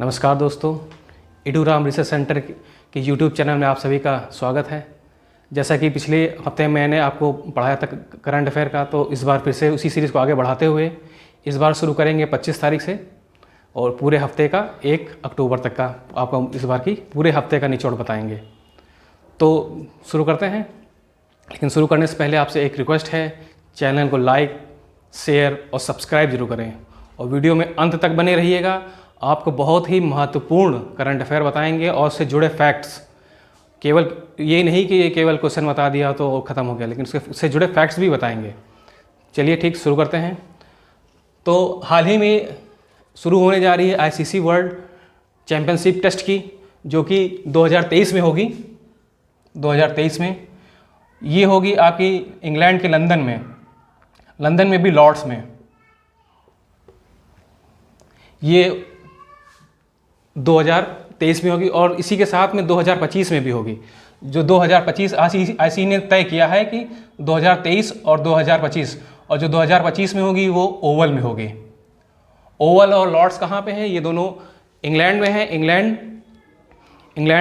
नमस्कार दोस्तों, इडूराम research centre के यूट्यूब चैनल में आप सभी का स्वागत है। जैसा कि पिछले हफ्ते मैंने आपको पढ़ाया था करंट अफेयर का, तो इस बार फिर से उसी सीरीज़ को आगे बढ़ाते हुए इस बार शुरू करेंगे 25 तारीख से और पूरे हफ्ते का 1 अक्टूबर तक का आपको इस बार की पूरे हफ्ते का निचोड़ बताएंगे। तो शुरू करते हैं, लेकिन शुरू करने से पहले आपसे एक रिक्वेस्ट है, चैनल को लाइक, शेयर और सब्सक्राइब जरूर करें और वीडियो में अंत तक बने रहिएगा। आपको बहुत ही महत्वपूर्ण करंट अफेयर बताएंगे और उससे जुड़े फैक्ट्स, केवल ये नहीं कि ये केवल क्वेश्चन बता दिया तो ख़त्म हो गया, लेकिन उससे जुड़े फैक्ट्स भी बताएंगे। चलिए ठीक, शुरू करते हैं। तो हाल ही में शुरू होने जा रही है आईसीसी वर्ल्ड चैम्पियनशिप टेस्ट की, जो कि 2023 में होगी। 2023 में ये होगी आपकी इंग्लैंड के लंदन में भी लॉर्ड्स में। ये 2023 में होगी और इसी के साथ में 2025 में भी होगी। जो 2025 आईसीसी ने तय किया है कि 2023 और 2025, और जो 2025 में होगी वो ओवल में होगी। ओवल और लॉर्ड्स कहाँ पे हैं? ये दोनों इंग्लैंड में हैं। इंग्लैंड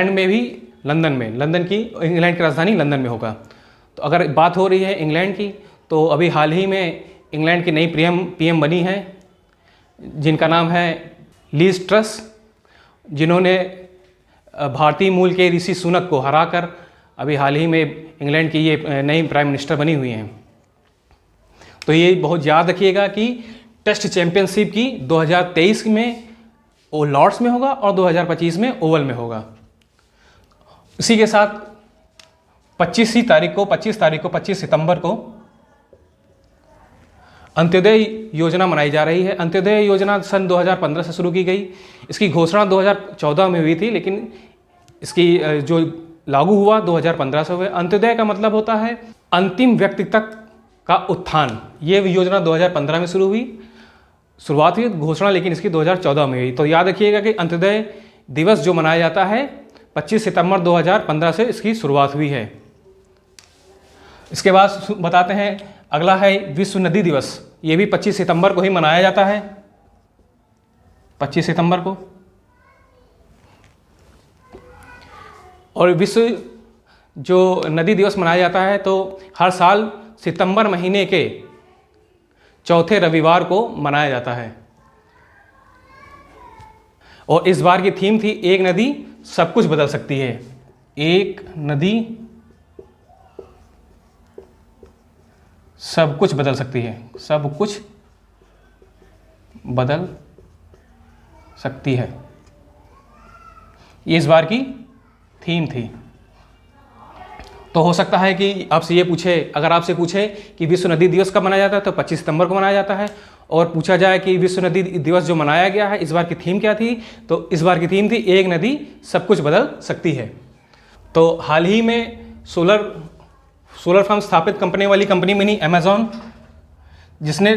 में भी इंग्लैंड की राजधानी लंदन में होगा। तो अगर बात हो रही है इंग्लैंड की, तो अभी हाल ही में इंग्लैंड की नई पीएम बनी है, जिनका नाम है लीज ट्रस, जिन्होंने भारतीय मूल के ऋषि सुनक को हराकर अभी हाल ही में इंग्लैंड की ये नई प्राइम मिनिस्टर बनी हुई हैं। तो ये बहुत याद रखिएगा कि टेस्ट चैंपियनशिप की 2023 में वो लॉर्ड्स में होगा और 2025 में ओवल में होगा। इसी के साथ 25 सितंबर को अंत्योदय योजना मनाई जा रही है। अंत्योदय योजना सन 2015 से शुरू की गई। इसकी घोषणा 2014 में हुई थी, लेकिन इसकी जो लागू हुआ 2015 से हुए। अंत्योदय का मतलब होता है अंतिम व्यक्ति तक का उत्थान। ये योजना 2015 में शुरुआत हुई घोषणा, लेकिन इसकी 2014 में हुई। तो याद रखिएगा कि अंत्योदय दिवस जो मनाया जाता है 25 सितंबर 2015 से इसकी शुरुआत हुई है। इसके बाद बताते हैं, अगला है विश्व नदी दिवस। ये भी 25 सितंबर को ही मनाया जाता है, 25 सितंबर को। और विश्व जो नदी दिवस मनाया जाता है तो हर साल सितंबर महीने के चौथे रविवार को मनाया जाता है। और इस बार की थीम थी एक नदी सब कुछ बदल सकती है। एक नदी सब कुछ बदल सकती है, सब कुछ बदल सकती है, ये इस बार की थीम थी। तो हो सकता है कि आपसे ये पूछे, अगर आपसे पूछे कि विश्व नदी दिवस कब मनाया जाता है, तो 25 सितंबर को मनाया जाता है। और पूछा जाए कि विश्व नदी दिवस जो मनाया गया है इस बार की थीम क्या थी, तो इस बार की थीम थी एक नदी सब कुछ बदल सकती है। तो हाल ही में सोलर फार्म स्थापित कंपनी बनी अमेजॉन, जिसने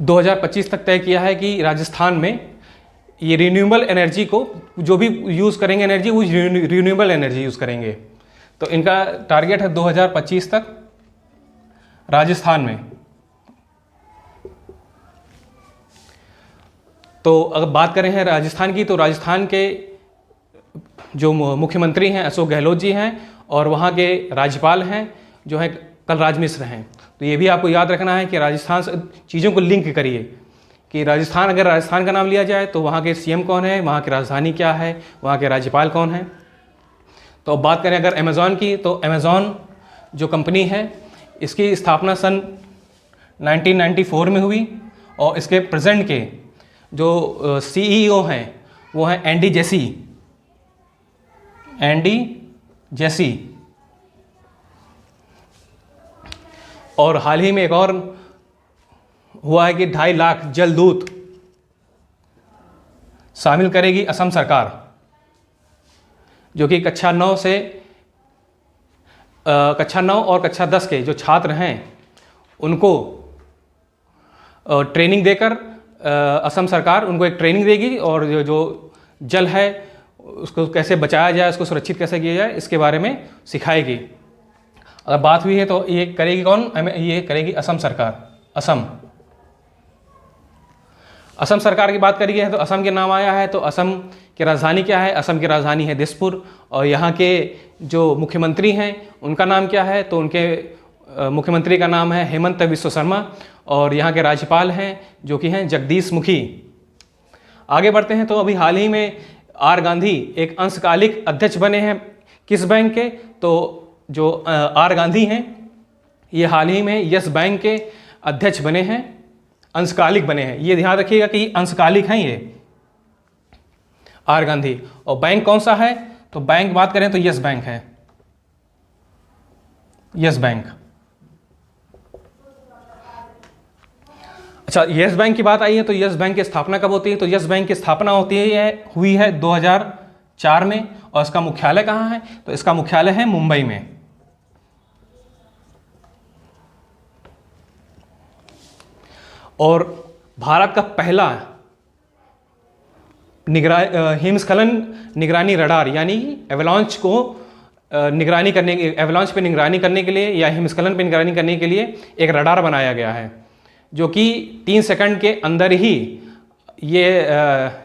(2025) तक तय किया है कि राजस्थान में ये रिन्यूएबल एनर्जी को, जो भी यूज़ करेंगे एनर्जी, वो रिन्यूएबल एनर्जी यूज़ करेंगे। तो इनका टारगेट है 2025 तक राजस्थान में। तो अगर बात करें हैं राजस्थान की, तो राजस्थान के जो मुख्यमंत्री हैं अशोक गहलोत जी हैं, और वहाँ के राज्यपाल हैं जो हैं कलराज मिश्र हैं। तो ये भी आपको याद रखना है कि राजस्थान से चीज़ों को लिंक करिए कि अगर राजस्थान का नाम लिया जाए तो वहाँ के सीएम कौन है, वहाँ की राजधानी क्या है, वहाँ के राज्यपाल कौन हैं। तो अब बात करें अगर अमेज़ॉन की, तो अमेज़ॉन जो कंपनी है इसकी स्थापना सन 1994 में हुई और इसके प्रेजेंट के जो सीईओ हैं वो हैं एंडी जेसी। और हाल ही में एक और हुआ है कि 2.5 लाख जलदूत शामिल करेगी असम सरकार, जो कि कक्षा 9 और कक्षा 10 के जो छात्र हैं उनको ट्रेनिंग देकर असम सरकार उनको एक ट्रेनिंग देगी और जो जल है उसको कैसे बचाया जाए, उसको सुरक्षित कैसे किया जाए, इसके बारे में सिखाएगी। अगर बात हुई है तो ये करेगी कौन? ये करेगी असम सरकार। असम। असम सरकार की बात करी है तो असम के नाम आया है। तो असम की राजधानी क्या है? असम की राजधानी है दिसपुर। और यहाँ के जो मुख्यमंत्री हैं उनका नाम क्या है? तो उनके मुख्यमंत्री का नाम है हेमंत बिस्व शर्मा। और यहाँ के राज्यपाल हैं जो कि हैं जगदीश मुखी। आगे बढ़ते हैं। तो अभी हाल ही में आर गांधी एक अंशकालिक अध्यक्ष बने हैं किस बैंक के? तो जो आर गांधी हैं ये हाल ही में यस बैंक के अध्यक्ष बने हैं, अंशकालिक बने हैं। ये ध्यान रखिएगा कि अंशकालिक हैं ये आर गांधी। और बैंक कौन सा है? तो बैंक बात करें तो यस बैंक है, यस बैंक। अच्छा, यस बैंक की बात आई है तो यस बैंक की स्थापना कब होती है? तो यस बैंक की स्थापना हुई है 2004 में। और इसका मुख्यालय कहाँ है? तो इसका मुख्यालय है मुंबई में। और भारत का पहला हिमस्खलन निगरानी रडार यानी एवलांच को एवलांच पे निगरानी करने के लिए या हिमस्खलन पे निगरानी करने के लिए एक रडार बनाया गया है जो कि 3 सेकंड के अंदर ही ये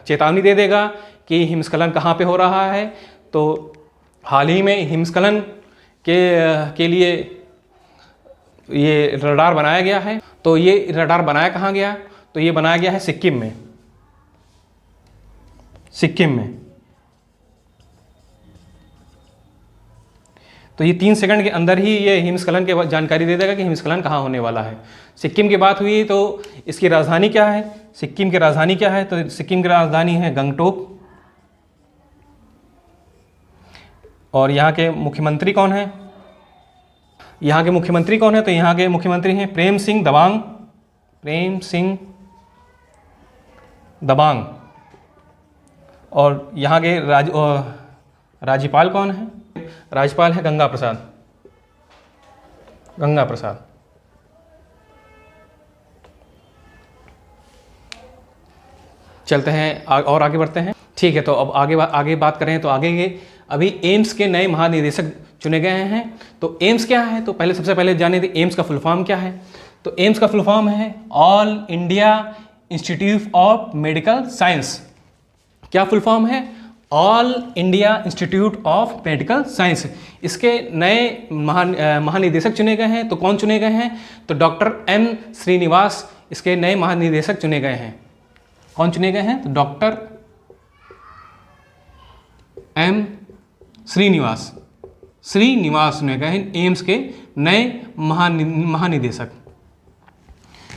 चेतावनी दे देगा कि हिमस्खलन कहाँ पे हो रहा है। तो हाल ही में हिमस्खलन के लिए ये रडार बनाया गया है। तो ये रडार बनाया कहाँ गया? तो ये बनाया गया है सिक्किम में, सिक्किम में। तो ये 3 सेकंड के अंदर ही ये हिमस्खलन की जानकारी दे देगा कि हिमस्खलन कहाँ होने वाला है। सिक्किम की बात हुई तो इसकी राजधानी क्या है? सिक्किम की राजधानी क्या है? तो सिक्किम की राजधानी है गंगटोक। और यहाँ के मुख्यमंत्री कौन है? यहाँ के मुख्यमंत्री कौन है? तो यहाँ के मुख्यमंत्री हैं प्रेम सिंह दबांग, प्रेम सिंह दबांग। और यहाँ के राज्यपाल कौन है? राज्यपाल है गंगा प्रसाद, गंगा प्रसाद। चलते हैं और आगे बढ़ते हैं। ठीक है, तो अब आगे बात करें तो अभी एम्स के नए महानिदेशक चुने गए हैं। तो एम्स क्या है? तो सबसे पहले जाने थे एम्स का फुल फॉर्म क्या है। तो एम्स का फुल फॉर्म है all India institute of medical science. क्या फुल फॉर्म है? All India institute of medical science. इसके नए महानिदेशक चुने गए हैं। तो कौन चुने गए हैं? तो डॉक्टर एम श्रीनिवास इसके नए महानिदेशक चुने गए हैं। कौन चुने गए हैं? तो डॉक्टर एम श्रीनिवास चुने गए हैं एम्स के नए महानिदेशक।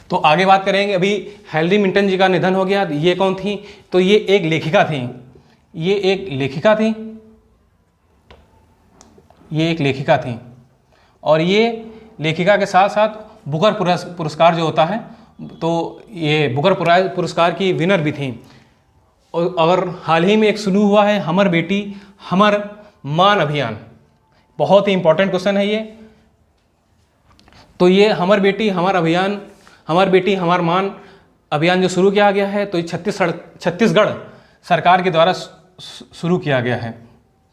तो आगे बात करेंगे। अभी हेनरी मिंटन जी का निधन हो गया। ये कौन थी? तो ये एक लेखिका थी, ये एक लेखिका थी। और ये लेखिका के साथ साथ बुकर पुरस्कार जो होता है, तो ये बुकर पुरस्कार की विनर भी थी। और हाल ही में एक शुरू हुआ है हमर बेटी हमर मान अभियान। बहुत ही इंपॉर्टेंट क्वेश्चन है ये। तो ये हमर बेटी हमर अभियान, हमर बेटी हमर मान अभियान जो शुरू किया गया है, तो छत्तीसगढ़ सरकार के द्वारा शुरू किया गया है।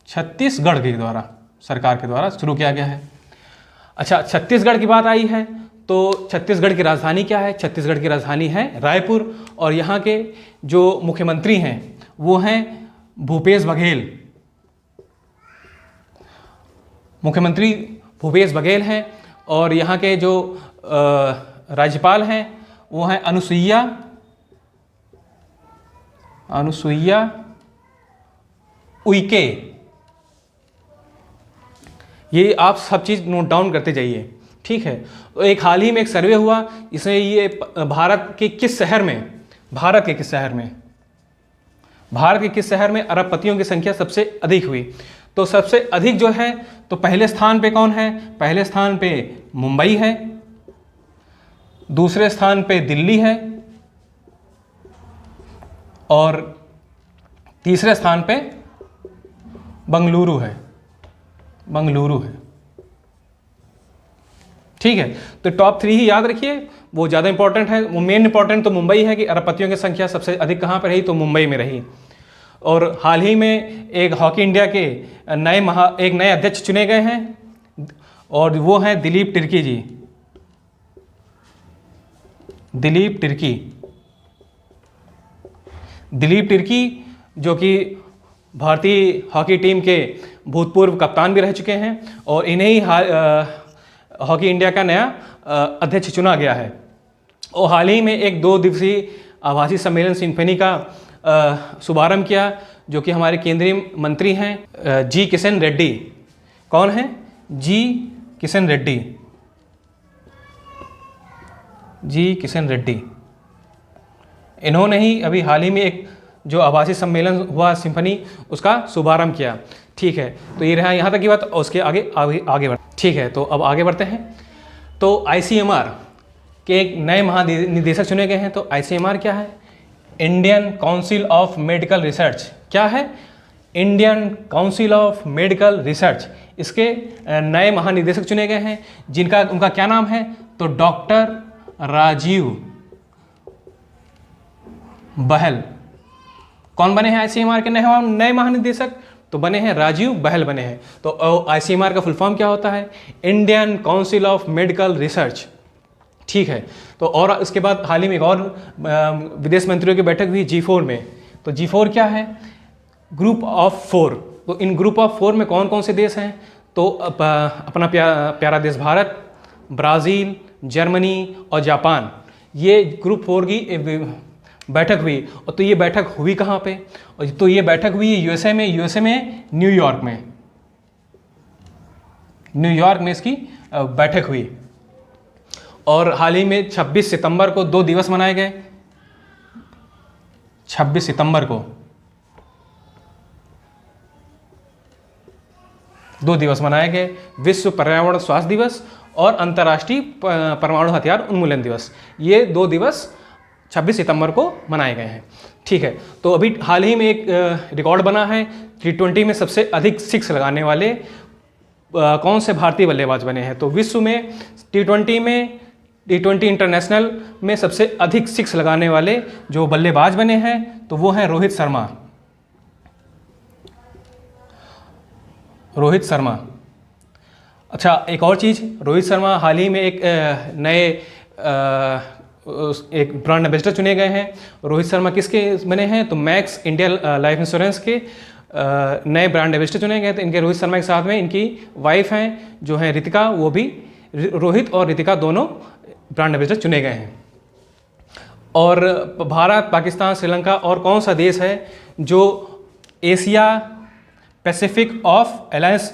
छत्तीसगढ़ के द्वारा सरकार के द्वारा शुरू किया गया है। अच्छा, छत्तीसगढ़ की बात आई है तो छत्तीसगढ़ की राजधानी क्या है? छत्तीसगढ़ की राजधानी है रायपुर। और यहाँ के जो मुख्यमंत्री हैं वो हैं भूपेश बघेल। मुख्यमंत्री भूपेश बघेल हैं। और यहाँ के जो राज्यपाल हैं वो हैं अनुसुईया उइके। ये आप सब चीज़ नोट डाउन करते जाइए, ठीक है। तो एक हाल ही में एक सर्वे हुआ, इसमें ये भारत के किस शहर में अरबपतियों की संख्या सबसे अधिक हुई। तो सबसे अधिक जो है तो पहले स्थान पे कौन है? पहले स्थान पे मुंबई है, दूसरे स्थान पे दिल्ली है और तीसरे स्थान पे बंगलुरु है। ठीक है, तो टॉप 3 ही याद रखिए, वो ज़्यादा इंपॉर्टेंट है। वो मेन इंपॉर्टेंट तो मुंबई है कि अरबपतियों की संख्या सबसे अधिक कहाँ पर रही, तो मुंबई में रही। और हाल ही में एक हॉकी इंडिया के एक नए अध्यक्ष चुने गए हैं और वो हैं दिलीप तिर्की जी। दिलीप तिर्की। दिलीप तिर्की जो कि भारतीय हॉकी टीम के भूतपूर्व कप्तान भी रह चुके हैं और इन्हें ही हॉकी इंडिया का नया अध्यक्ष चुना गया है। और हाल ही में एक 2 दिवसीय आभासी सम्मेलन सिम्फनी का शुभारंभ किया, जो कि हमारे केंद्रीय मंत्री हैं जी किशन रेड्डी। कौन है? जी किशन रेड्डी। जी किशन रेड्डी, इन्होंने ही अभी हाल ही में एक जो आभासी सम्मेलन हुआ सिम्फनी, उसका शुभारंभ किया। ठीक है, तो ये रहा यहाँ तक की बात। और उसके आगे बढ़। ठीक है, तो अब आगे बढ़ते हैं। तो ICMR के एक नए महानिदेशक चुने गए हैं। तो ICMR क्या है? Indian council of medical research. क्या है? Indian council of medical research. इसके नए महानिदेशक चुने गए हैं, उनका क्या नाम है? तो डॉक्टर राजीव बहल। कौन बने हैं ICMR के नए महानिदेशक? तो बने हैं राजीव बहल बने हैं। तो ICMR का फुल फॉर्म क्या होता है? Indian council of medical research. ठीक है, तो और इसके बाद हाल ही में एक और विदेश मंत्रियों की बैठक हुई G4 में। तो G4 क्या है? Group of 4। तो इन ग्रुप ऑफ 4 में कौन कौन से देश हैं? तो अपना प्यारा देश भारत, ब्राज़ील, जर्मनी और जापान, ये ग्रुप 4 की बैठक हुई। और तो ये बैठक हुई कहाँ पे? और तो ये बैठक हुई यूएसए में न्यूयॉर्क में इसकी बैठक हुई। और हाल ही में 26 सितंबर को 2 दिवस मनाए गए। 26 सितंबर को 2 दिवस मनाए गए, विश्व पर्यावरण स्वास्थ्य दिवस और अंतर्राष्ट्रीय परमाणु हथियार उन्मूलन दिवस। ये 2 दिवस 26 सितंबर को मनाए गए हैं। ठीक है, तो अभी हाल ही में एक रिकॉर्ड बना है, T20 में सबसे अधिक 6 लगाने वाले कौन से भारतीय बल्लेबाज बने हैं? तो विश्व में T20 इंटरनेशनल में सबसे अधिक 6 लगाने वाले जो बल्लेबाज बने हैं, तो वो हैं रोहित शर्मा। अच्छा, एक और चीज़, रोहित शर्मा हाल ही में एक नए एक ब्रांड एम्बेसडर चुने गए हैं। रोहित शर्मा किसके बने हैं? तो मैक्स इंडिया लाइफ इंश्योरेंस के नए ब्रांड एम्बेसडर चुने गए। तो इनके रोहित शर्मा के साथ में इनकी वाइफ हैं जो हैं रितिका, वो भी रोहित और रितिका दोनों ब्रांड एम्बेसडर चुने गए हैं। और भारत, पाकिस्तान, श्रीलंका और कौन सा देश है जो एशिया पैसिफिक ऑफ अलायंस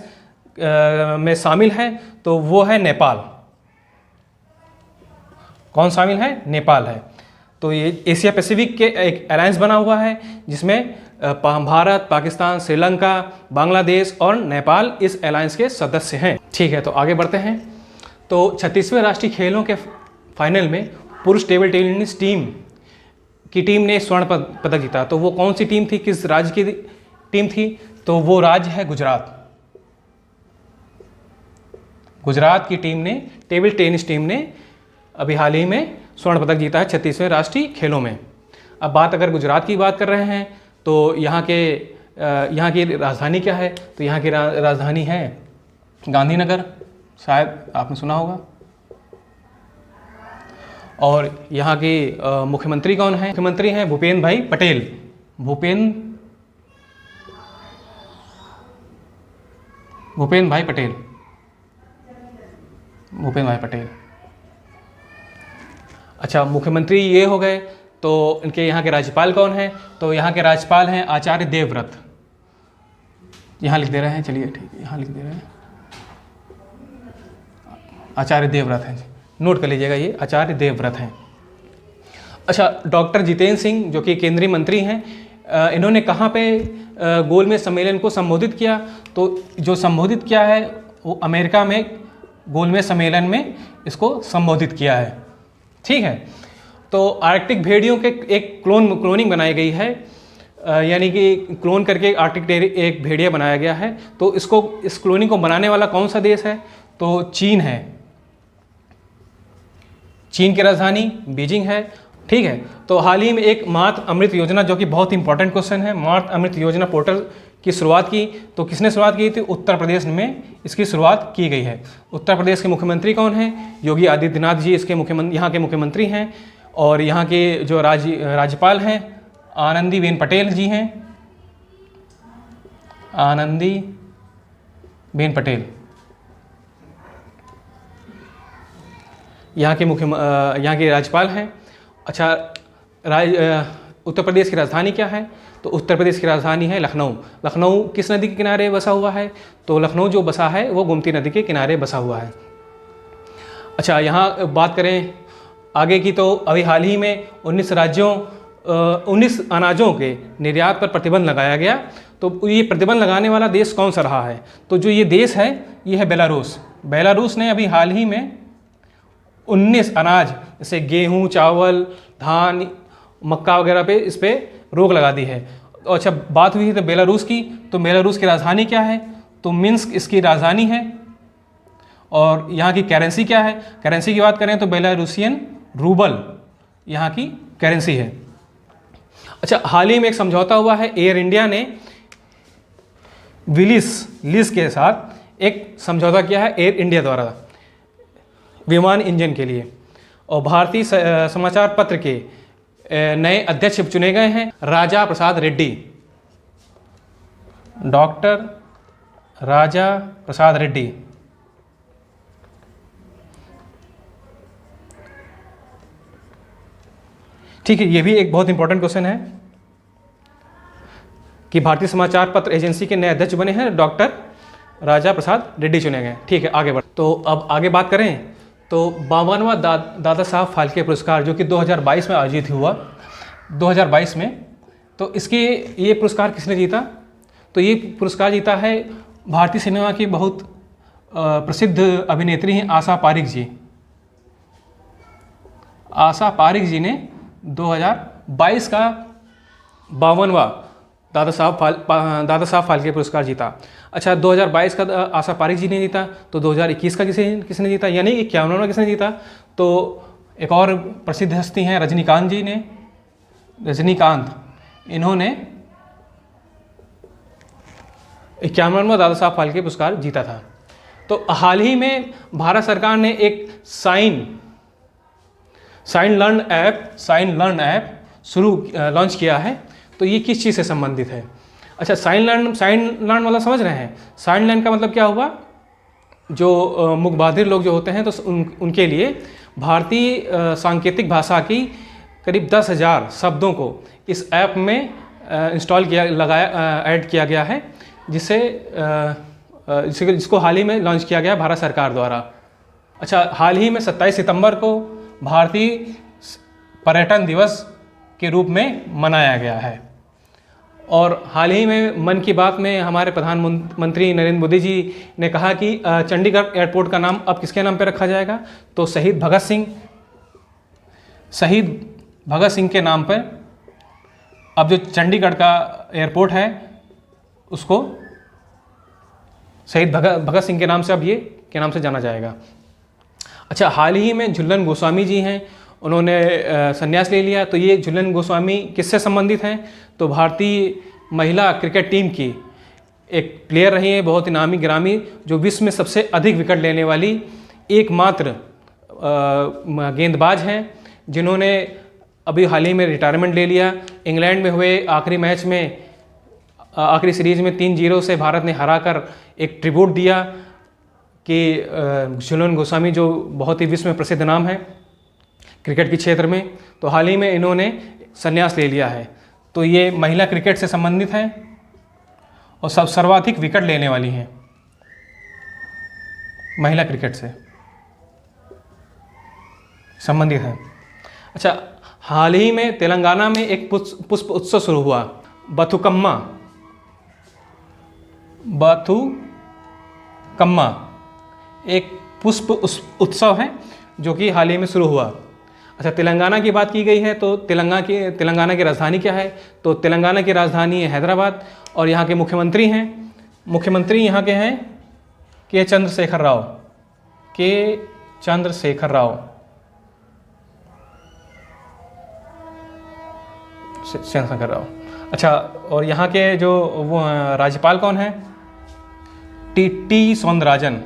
में शामिल है? तो वो है नेपाल। कौन शामिल है? नेपाल है। तो ये एशिया पैसिफिक के एक अलायंस बना हुआ है, जिसमें भारत, पाकिस्तान, श्रीलंका, बांग्लादेश और नेपाल इस अलायंस के सदस्य हैं। ठीक है, तो आगे बढ़ते हैं। तो 36वें राष्ट्रीय खेलों के फाइनल में पुरुष टेबल टेनिस टीम ने स्वर्ण पदक जीता। तो वो कौन सी टीम थी? किस राज्य की टीम थी? तो वो राज्य है गुजरात। गुजरात की टीम ने, टेबल टेनिस टीम ने अभी हाल ही में स्वर्ण पदक जीता है 36वें राष्ट्रीय खेलों में। अब बात अगर गुजरात की बात कर रहे हैं, तो यहाँ की राजधानी क्या है? तो यहाँ की राजधानी है गांधीनगर, शायद आपने सुना होगा। और यहाँ के मुख्यमंत्री कौन है? मुख्यमंत्री हैं भूपेंद्र भाई पटेल। भूपेंद्र भाई पटेल। अच्छा, मुख्यमंत्री ये हो गए। तो इनके यहाँ के राज्यपाल कौन हैं? तो यहाँ के राज्यपाल हैं आचार्य देवव्रत। यहाँ लिख दे रहे हैं, चलिए ठीक है, यहाँ लिख दे रहे हैं, आचार्य देवव्रत हैं। नोट कर लीजिएगा, ये आचार्य देवव्रत हैं। अच्छा, डॉक्टर जितेंद्र सिंह जो कि केंद्रीय मंत्री हैं, इन्होंने कहाँ पे गोलमेज सम्मेलन को संबोधित किया? तो जो संबोधित किया है वो अमेरिका में गोलमेज सम्मेलन में इसको संबोधित किया है। ठीक है, तो आर्कटिक भेड़ियों के एक क्लोनिंग बनाई गई है, यानी कि क्लोन करके आर्कटिक एक भेड़िया बनाया गया है। तो इस क्लोनिंग को बनाने वाला कौन सा देश है? तो चीन है। चीन की राजधानी बीजिंग है। ठीक है, तो हाल ही में एक मातृ अमृत योजना, जो कि बहुत इंपॉर्टेंट क्वेश्चन है, मातृ अमृत योजना पोर्टल की शुरुआत की। तो किसने शुरुआत की थी? उत्तर प्रदेश में इसकी शुरुआत की गई है। उत्तर प्रदेश के मुख्यमंत्री कौन हैं? योगी आदित्यनाथ जी इसके यहाँ के मुख्यमंत्री हैं। और यहाँ के जो राज्यपाल हैं आनंदीबेन पटेल जी हैं, आनंदीबेन पटेल। यहाँ के राज्यपाल हैं। अच्छा, उत्तर प्रदेश की राजधानी क्या है? तो उत्तर प्रदेश की राजधानी है लखनऊ। लखनऊ किस नदी के किनारे बसा हुआ है? तो लखनऊ जो बसा है वो गोमती नदी के किनारे बसा हुआ है। अच्छा, यहाँ बात करें आगे की, तो अभी हाल ही में 19 अनाजों के निर्यात पर प्रतिबंध लगाया गया। तो ये प्रतिबंध लगाने वाला देश कौन सा रहा है? तो जो ये देश है ये है बेलारूस। बेलारूस ने अभी हाल ही में 19 अनाज जैसे गेहूँ, चावल, धान, मक्का वगैरह पे इस पर रोक लगा दी है। तो अच्छा, बात हुई है तो बेलारूस की, तो बेलारूस की राजधानी क्या है? तो मिन्स्क इसकी राजधानी है। और यहाँ की करेंसी क्या है? करेंसी की बात करें तो बेलारूसियन रूबल यहाँ की करेंसी है। अच्छा, हाल ही में एक समझौता हुआ है, एयर इंडिया ने विलिस के साथ एक समझौता किया है एयर इंडिया द्वारा विमान इंजन के लिए। और भारतीय समाचार पत्र के नए अध्यक्ष चुने गए हैं राजा प्रसाद रेड्डी, डॉक्टर राजा प्रसाद रेड्डी। ठीक है, ये भी एक बहुत इंपॉर्टेंट क्वेश्चन है कि भारतीय समाचार पत्र एजेंसी के नए अध्यक्ष बने हैं डॉक्टर राजा प्रसाद रेड्डी चुने गए। ठीक है, आगे बढ़। तो अब आगे बात करें तो 52वां दादा साहब फाल्के पुरस्कार जो कि 2022 में आयोजित हुआ, 2022 में, तो ये पुरस्कार किसने जीता? तो ये पुरस्कार जीता है भारतीय सिनेमा की बहुत प्रसिद्ध अभिनेत्री हैं आशा पारिक जी। आशा पारिक जी ने 2022 का 52वां दादा साहब फाल्के पुरस्कार जीता। अच्छा, 2022 का आशा पारिक जी ने जीता, तो 2021 का किसने जीता, यानी 51वां किसने जीता? तो एक और प्रसिद्ध हस्ती हैं रजनीकांत जी ने। रजनीकांत, इन्होंने 51वां दादा साहब फाल्के पुरस्कार जीता था। तो हाल ही में भारत सरकार ने एक साइन लर्न ऐप लॉन्च किया है। तो ये किस चीज़ से संबंधित है? अच्छा, साइन लर्न वाला समझ रहे हैं? साइन लर्न का मतलब क्या हुआ? जो मुखबधिर लोग जो होते हैं तो उनके लिए भारतीय सांकेतिक भाषा की करीब 10,000 शब्दों को इस ऐप में ऐड किया गया है, जिसको हाल ही में लॉन्च किया गया भारत सरकार द्वारा। अच्छा, हाल ही में 27 सितंबर को भारतीय पर्यटन दिवस के रूप में मनाया गया है। और हाल ही में मन की बात में हमारे प्रधानमंत्री नरेंद्र मोदी जी ने कहा कि चंडीगढ़ एयरपोर्ट का नाम अब किसके नाम पर रखा जाएगा? तो शहीद भगत सिंह के नाम पर अब जो चंडीगढ़ का एयरपोर्ट है उसको शहीद भगत सिंह के नाम से जाना जाएगा। अच्छा, हाल ही में झूलन गोस्वामी जी हैं, उन्होंने संन्यास ले लिया। तो ये झूलन गोस्वामी किससे संबंधित हैं? तो भारतीय महिला क्रिकेट टीम की एक प्लेयर रही है, बहुत ही नामी गिरामी, जो विश्व में सबसे अधिक विकेट लेने वाली एकमात्र गेंदबाज हैं, जिन्होंने अभी हाल ही में रिटायरमेंट ले लिया। इंग्लैंड में हुए आखिरी सीरीज में 3-0 से भारत ने हराकर एक ट्रिब्यूट दिया कि झूलन गोस्वामी जो बहुत ही विश्व में प्रसिद्ध नाम है क्रिकेट के क्षेत्र में, तो हाल ही में इन्होंने संन्यास ले लिया है। तो ये महिला क्रिकेट से संबंधित हैं और सर्वाधिक विकेट लेने वाली हैं महिला क्रिकेट से संबंधित हैं। अच्छा, हाल ही में तेलंगाना में एक पुष्प उत्सव शुरू हुआ, बथुकम्मा एक पुष्प उत्सव है जो कि हाल ही में शुरू हुआ। अच्छा, तेलंगाना की बात की गई है तो तेलंगाना की राजधानी क्या है? तो तेलंगाना की राजधानी है हैदराबाद। और यहाँ के मुख्यमंत्री यहाँ के हैं के चंद्रशेखर राव। अच्छा, और यहाँ के जो वो राज्यपाल कौन है? टी सौंदरराजन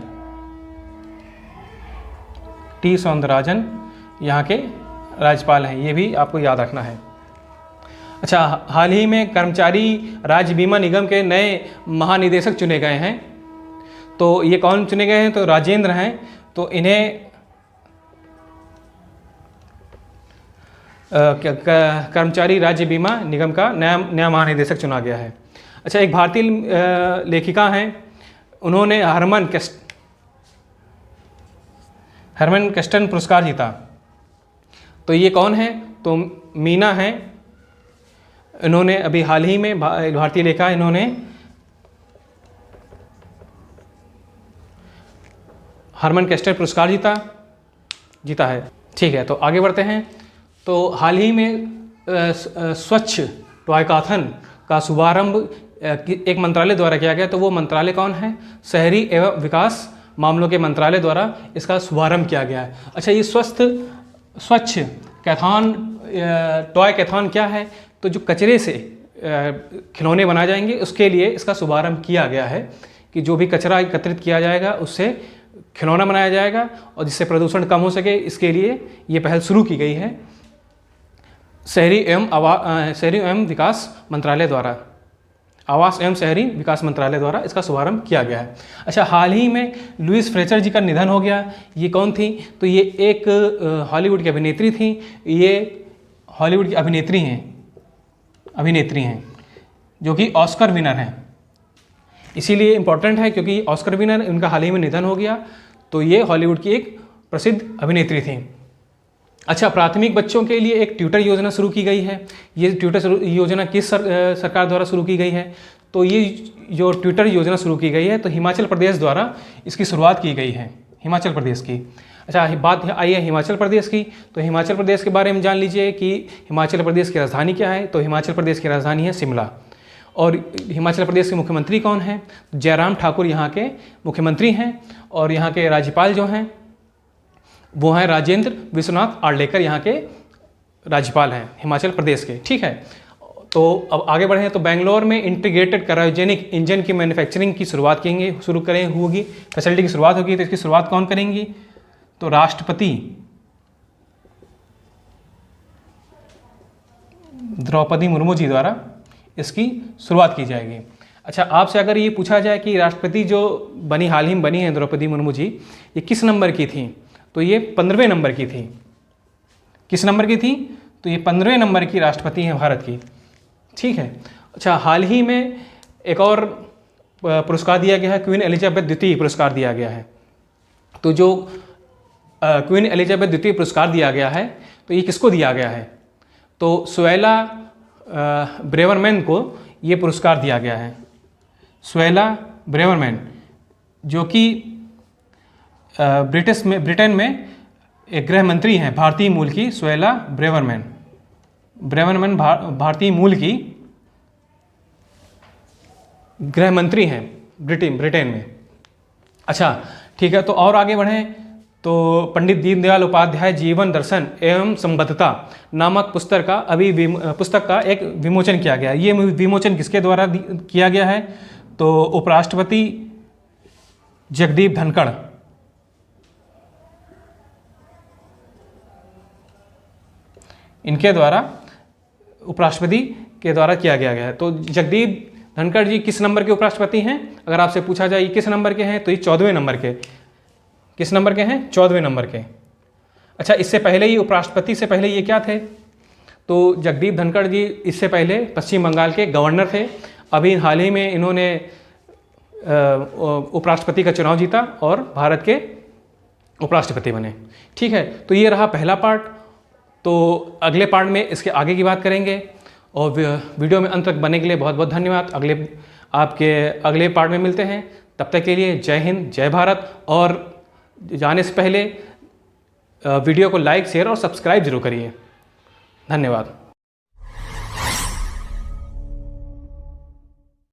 यहाँ के राज्यपाल हैं, ये भी आपको याद रखना है। अच्छा, हाल ही में कर्मचारी राज्य बीमा निगम के नए महानिदेशक चुने गए हैं। तो ये कौन चुने गए हैं? तो राजेंद्र हैं। तो इन्हें कर्मचारी राज्य बीमा निगम का नया महानिदेशक चुना गया है। अच्छा, एक भारतीय लेखिका हैं, उन्होंने हरमन केस्टन पुरस्कार जीता। तो ये कौन है? तो मीना हैं। इन्होंने अभी हाल ही में भारतीय लेखा, इन्होंने हरमन केस्टन पुरस्कार जीता है। ठीक है, तो आगे बढ़ते हैं। तो हाल ही में स्वच्छ टॉयकाथन का शुभारंभ एक मंत्रालय द्वारा किया गया। तो वो मंत्रालय कौन है? शहरी एवं विकास मामलों के मंत्रालय द्वारा इसका शुभारंभ किया गया है। अच्छा, ये स्वच्छ कैथॉन, टॉय कैथॉन क्या है? तो जो कचरे से खिलौने बनाए जाएंगे, उसके लिए इसका शुभारंभ किया गया है कि जो भी कचरा एकत्रित किया जाएगा उससे खिलौना बनाया जाएगा और जिससे प्रदूषण कम हो सके, इसके लिए ये पहल शुरू की गई है शहरी एवं विकास मंत्रालय द्वारा, आवास एवं शहरी विकास मंत्रालय द्वारा इसका शुभारंभ किया गया है। अच्छा, हाल ही में लुइस फ्लेचर जी का निधन हो गया। ये कौन थी? तो ये एक हॉलीवुड की अभिनेत्री थी। ये हॉलीवुड की अभिनेत्री हैं जो कि ऑस्कर विनर हैं। इसीलिए इम्पोर्टेंट है क्योंकि ऑस्कर विनर, इनका हाल ही में निधन हो गया। तो ये हॉलीवुड की एक प्रसिद्ध अभिनेत्री थी। अच्छा, प्राथमिक बच्चों के लिए एक ट्यूटर योजना शुरू की गई है। ये ट्यूटर योजना किस सरकार द्वारा शुरू की गई है? तो ये जो ट्यूटर योजना शुरू की गई है, तो हिमाचल प्रदेश द्वारा इसकी शुरुआत की गई है, हिमाचल प्रदेश की। अच्छा, बात आई है हिमाचल प्रदेश की। तो हिमाचल प्रदेश के बारे में जान लीजिए कि हिमाचल प्रदेश की राजधानी क्या है। तो हिमाचल प्रदेश की राजधानी है शिमला। और हिमाचल प्रदेश के मुख्यमंत्री कौन हैं? जयराम ठाकुर यहाँ के मुख्यमंत्री हैं। और यहाँ के राज्यपाल जो हैं वो हैं राजेंद्र विश्वनाथ आर्लेकर, यहाँ के राज्यपाल हैं हिमाचल प्रदेश के। ठीक है, तो अब आगे बढ़े। तो बेंगलोर में इंटीग्रेटेड क्रायोजेनिक इंजन की मैन्युफैक्चरिंग की शुरुआत होगी, फैसिलिटी की शुरुआत होगी। तो इसकी शुरुआत कौन करेंगी? तो राष्ट्रपति द्रौपदी मुर्मू जी द्वारा इसकी शुरुआत की जाएगी। अच्छा, आपसे अगर ये पूछा जाए कि राष्ट्रपति जो हाल ही में बनी है द्रौपदी मुर्मू जी, ये किस नंबर की थी? तो ये 15वें नंबर की थी। किस नंबर की थी? तो ये 15वें नंबर की राष्ट्रपति हैं भारत की। ठीक है। अच्छा, हाल ही में एक और पुरस्कार दिया गया है, क्वीन एलिजाबेथ द्वितीय पुरस्कार दिया गया है। तो जो क्वीन एलिजाबेथ द्वितीय पुरस्कार दिया गया है, तो ये किसको दिया गया है? तो सुएला ब्रेवरमैन को ये पुरस्कार दिया गया है। सुएला ब्रेवरमैन, जो कि ब्रिटेन में एक गृह मंत्री हैं, भारतीय मूल की सुएला ब्रेवरमैन भारतीय मूल की गृह मंत्री हैं ब्रिटेन में। अच्छा, ठीक है, तो और आगे बढ़ें। तो पंडित दीनदयाल उपाध्याय जीवन दर्शन एवं संबद्धता नामक पुस्तक का एक विमोचन किया गया। ये विमोचन किसके द्वारा किया गया है? तो उपराष्ट्रपति जगदीप धनखड़, इनके द्वारा, उपराष्ट्रपति के द्वारा किया गया है। तो जगदीप धनखड़ जी किस नंबर के उपराष्ट्रपति हैं? अगर आपसे पूछा जाए किस नंबर के हैं, तो ये 14वें नंबर के। किस नंबर के हैं? 14वें नंबर के। अच्छा, इससे पहले ही उपराष्ट्रपति से पहले ये क्या थे? तो जगदीप धनखड़ जी इससे पहले पश्चिम बंगाल के गवर्नर थे। अभी हाल ही में इन्होंने उपराष्ट्रपति का चुनाव जीता और भारत के उपराष्ट्रपति बने। ठीक है, तो ये रहा पहला पार्ट। तो अगले पार्ट में इसके आगे की बात करेंगे। और वीडियो में अंत तक बने के लिए बहुत बहुत धन्यवाद। अगले पार्ट में मिलते हैं। तब तक के लिए जय हिंद, जय भारत। और जाने से पहले वीडियो को लाइक, शेयर और सब्सक्राइब जरूर करिए। धन्यवाद।